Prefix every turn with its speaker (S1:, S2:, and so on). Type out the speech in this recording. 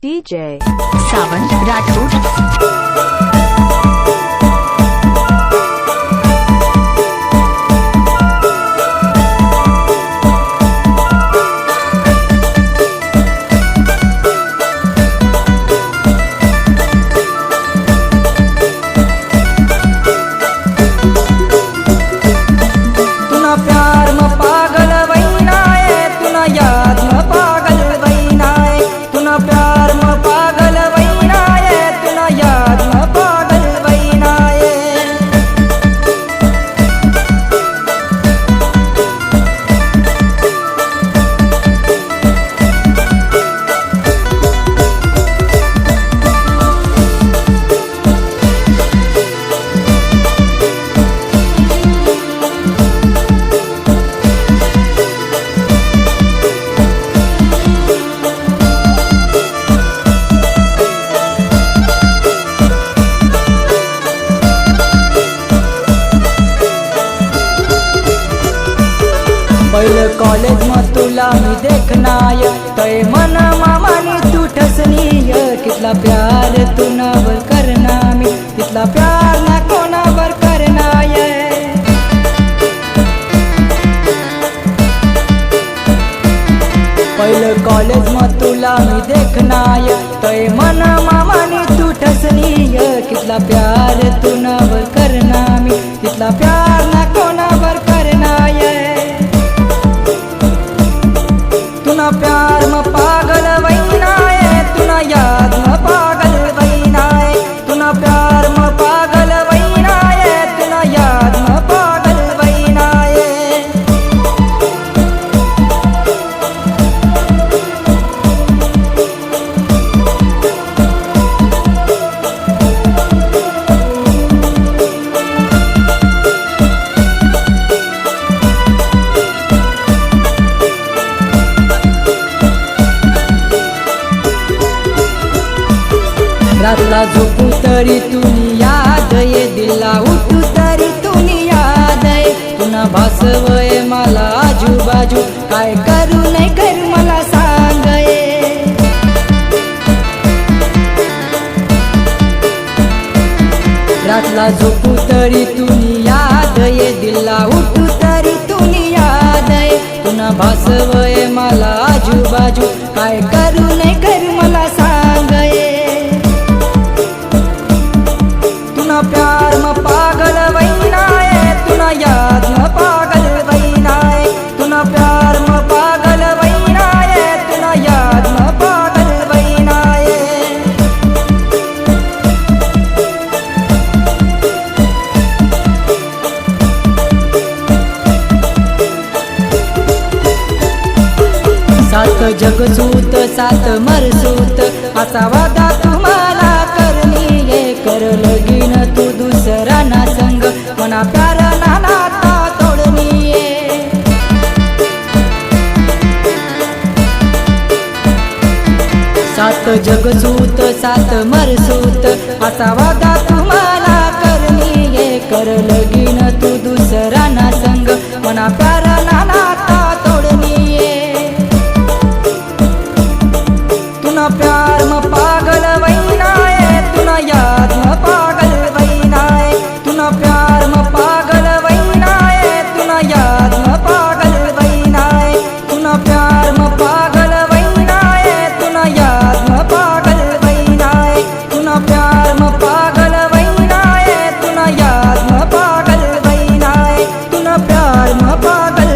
S1: DJ Sawan Rajput.
S2: पहले college में तुला मी देखनाय तय मन मामानी तू ठसनीय कितला प्यार तू नावर करना मी कितला प्यार ना कोणावर करनाय पहले कॉलेज में तुला मी देखनाय तय मन मामानी तू ठसनीय कितला प्यार तू नावर करना मी कितला प्यार ना कोणावर करनाय तुना प्यार में पागल वैनाय तुना याद में पागल वैनाय तुना प्यार में पागल वैनाय तुना याद में पागल वैनाय रातला झोपू तरी तुनी याद ये दिला उठू तरी तुनी याद ये तुना भासवय मला आजूबाजू काय करू नाही कर मला सांग ये रातला झोपू तरी तुनी याद ये दिला उठू तरी तुनी याद ये तुना भासवय मला आजूबाजू काय करू नाही कर मला सांग ये तुना प्यार में पागल वैनाय तुना याद में पागल वैनाय तुना प्यार में पागल वैनाय तुना याद में पागल वैनाय सात जगसूत सात मरसूत असा वादा तुम्हाला करनी ये कर लगीन तू दुसरा ना संग मना प्यार ना नाता तोडनी ये सात जगसूत सात मरसूत असा वादा तुम्हाला करनी ये कर लगीन तू दुसरा ना संग मना प्यार ना नाता तोडनी ये तुना प्यार में पागल वैनाय तुना याद में पागल वैनाय तुना प्यार में पागल वैनाय तुना याद में पागल वैनाय तुना प्यार में पागल वैनाय तुना याद में पागल वैनाय तुना प्यार में पागल वैनाय तुना याद में पागल वैनाय तुना प्यार में पागल